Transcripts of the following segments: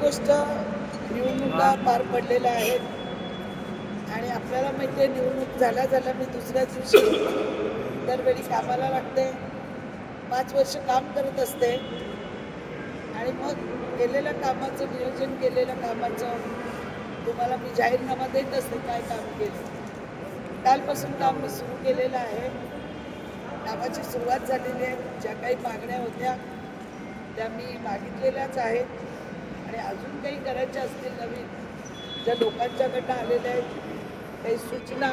गोष्ट निवडणुका पार पडलेल्या आहेत आणि आपल्याला माहिती आहे निवडणूक झाल्या मी दुसऱ्याच दिवशी दरवेळी कामाला लागते, 5 वर्ष काम करत असते आणि मग केलेल्या कामाचं नियोजन केलेल्या कामाचं तुम्हाला मी जाहीरनामा देत असते काय काम केलं. कालपासून काम मी सुरू केलेलं आहे. कामाची सुरुवात झालेली आहे. ज्या काही मागण्या होत्या त्या मी मागितलेल्याच आहेत आणि अजून काही करायच्या असतील नवीन ज्या लोकांच्याकडनं आलेल्या आहेत काही सूचना,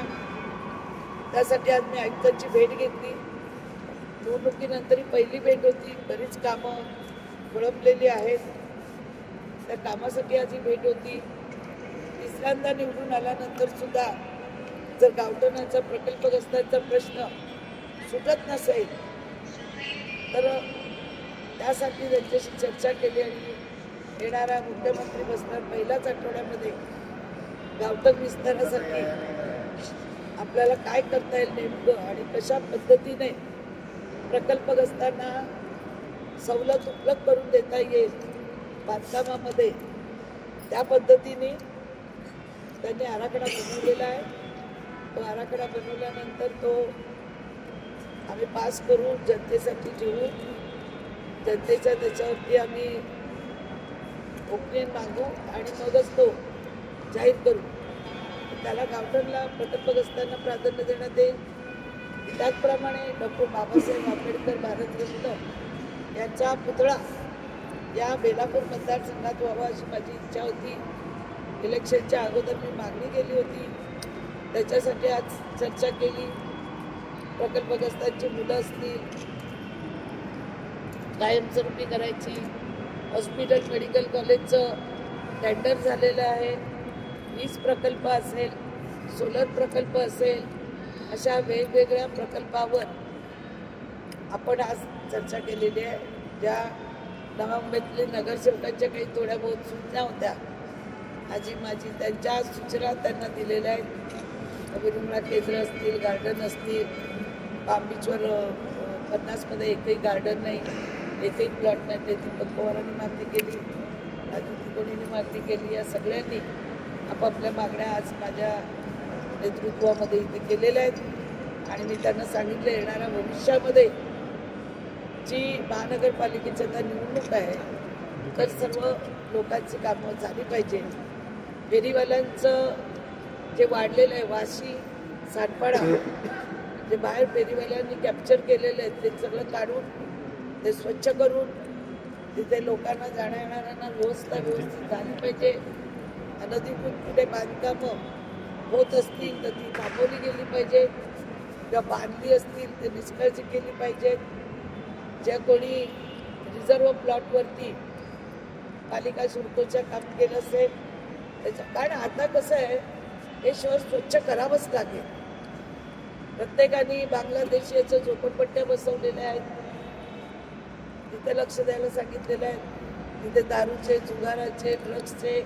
त्यासाठी आज मी आयुक्तांची भेट घेतली. निवडणुकीनंतर ही पहिली भेट होती. बरीच कामं खोळंबलेली आहेत, त्या कामासाठी आज ही भेट होती. तिसऱ्यांदा निवडून आल्यानंतर सुद्धा जर गावठणाचा प्रकल्पग्रस्तांचा प्रश्न सुटत नसेल तर त्यासाठी त्यांच्याशी चर्चा केली आणि येणारा मुख्यमंत्री बसणार पहिल्याच आठवड्यामध्ये गावठण विस्तारासाठी आपल्याला काय करता येईल नेमकं आणि कशा पद्धतीने प्रकल्पग्रस्तांना सवलत उपलब्ध करून देता येईल बांधकामामध्ये, त्या पद्धतीने त्यांनी आराखडा बनवलेला आहे. तो आराखडा बनवल्यानंतर तो आम्ही पास करू, जनतेसाठी ठेवू, जनतेच्या त्याच्यावरती आम्ही ओपिनियन मागू आणि मगच तो जाहीर करू. त्याला गावठणला प्रकल्पग्रस्तांना प्राधान्य देण्यात येईल. त्याचप्रमाणे डॉक्टर बाबासाहेब आंबेडकर भारतरत्न यांचा पुतळा या बेलापूर मतदारसंघात व्हावा अशी माझी इच्छा होती. इलेक्शनच्या अगोदर मी मागणी केली होती, त्याच्यासाठी आज चर्चा केली. प्रकल्पग्रस्तांची मुलं असतील, कायमस्वरूपी करायची, हॉस्पिटल मेडिकल कॉलेजचं टेंडर झालेलं आहे, वीज प्रकल्प असेल, सोलर प्रकल्प असेल, अशा वेगवेगळ्या प्रकल्पावर आपण आज चर्चा केलेली आहे. ज्या नवा मुंबईतले नगरसेवकांच्या काही थोड्या बहुत सूचना होत्या माझी त्यांच्या सूचना त्यांना दिलेल्या आहेत. विरंगुळा केंद्र असतील, गार्डन असतील, पाम बीचवर 50मध्ये एकही गार्डन नाही, एकही प्लॉट नाही, ते दीपक पवारांनी मागणी केली, अजित कोणीने मागणी केली. या सगळ्यांनी आपापल्या मागण्या आज माझ्या नेतृत्वामध्ये इथे केलेल्या आहेत आणि मी त्यांना सांगितलं येणाऱ्या भविष्यामध्ये जी महानगरपालिकेची आता निवडणूक आहे तर सर्व लोकांची कामं झाली पाहिजे. फेरीवाल्यांचं जे वाढलेलं आहे, वाशी सातपाडा जे बाहेर फेरीवाल्यांनी कॅप्चर केलेले आहेत ते सगळं काढून ते स्वच्छ करून तिथे लोकांना जाण्या येणाऱ्यांना व्यवस्थित झाली पाहिजे. अनधिकृत कुठे बांधकामं होत असतील तर ती थांबवली गेली पाहिजे, किंवा बांधली असतील तर निष्काळजी केली पाहिजे. ज्या कोणी रिझर्व प्लॉटवरती पालिका शुल्कच्या काम केलं असेल त्याच्या, कारण आता कसं आहे हे शहर स्वच्छ करावंच लागेल. प्रत्येकाने बांगलादेशीच्या झोपडपट्ट्या बसवलेल्या आहेत, तिथे लक्ष द्यायला सांगितलेलं आहे. तिथे दारूचे, जुगाराचे, ड्रग्सचे,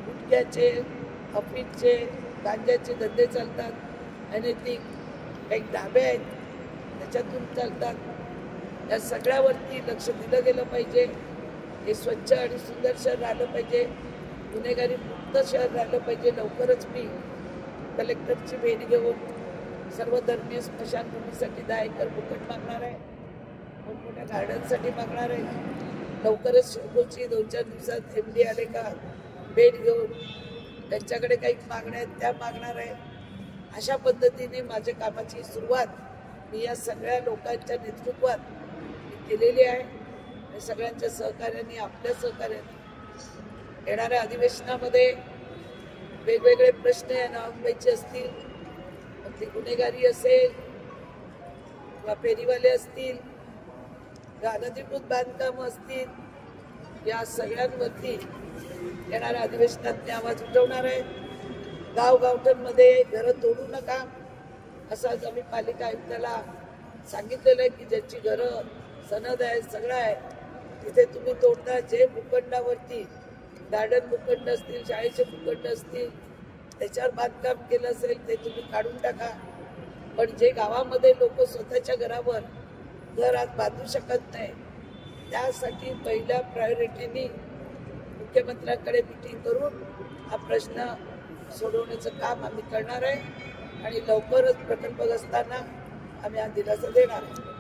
गुटख्याचे, अफीमचे, गांजाचे धंदे चालतात. अनैतिक काही ढाबे आहेत त्याच्यातून चालतात. या सगळ्यावरती लक्ष दिलं गेलं पाहिजे. हे स्वच्छ आणि सुंदर शहर राहिलं पाहिजे, गुन्हेगारी मुक्त शहर राहिलं पाहिजे. लवकरच मी कलेक्टरची भेट घेऊन सर्व धर्मीय स्मशानभूमीसाठी 10 एकर फुकट मागणार आहे, मोठमोठ्या गार्डनसाठी मागणार आहे. लवकरच शिवकोची 2-4 दिवसात MD आले का भेट घेऊन त्यांच्याकडे काही मागण्या आहेत त्या मागणार आहे. अशा पद्धतीने माझ्या कामाची सुरुवात मी या सगळ्या लोकांच्या नेतृत्वात केलेली आहे आणि सगळ्यांच्या सहकार्याने, आपल्या सहकार्याने येणाऱ्या अधिवेशनामध्ये वेगवेगळे प्रश्न या नवा मुंबईचे असतील, मग ती गुन्हेगारी असेल किंवा फेरीवाले असतील, अनधिकृत बांधकामं असतील, या सगळ्यांवरती येणाऱ्या अधिवेशनात मी आवाज उठवणार आहे. गावठणमध्ये घरं तोडू नका असं आज आम्ही पालिका आयुक्ताला सांगितलेलं आहे की ज्यांची घरं सनद आहे, सगळं आहे, तिथे तुम्ही तोडता. जे भूखंडावरती गार्डन भूखंड असतील, शाळेचे भूखंड असतील, त्याच्यावर बांधकाम केलं असेल ते तुम्ही काढून टाका. पण जे गावामध्ये लोक स्वतःच्या घरावर घर आज बांधू शकत नाही त्यासाठी पहिल्या प्रायोरिटीनी मुख्यमंत्र्यांकडे मिटिंग करून हा प्रश्न सोडवण्याचं काम आम्ही करणार आहे आणि लवकरच प्रकल्पग्रस्तांना आम्ही हा दिलासा देणार आहे.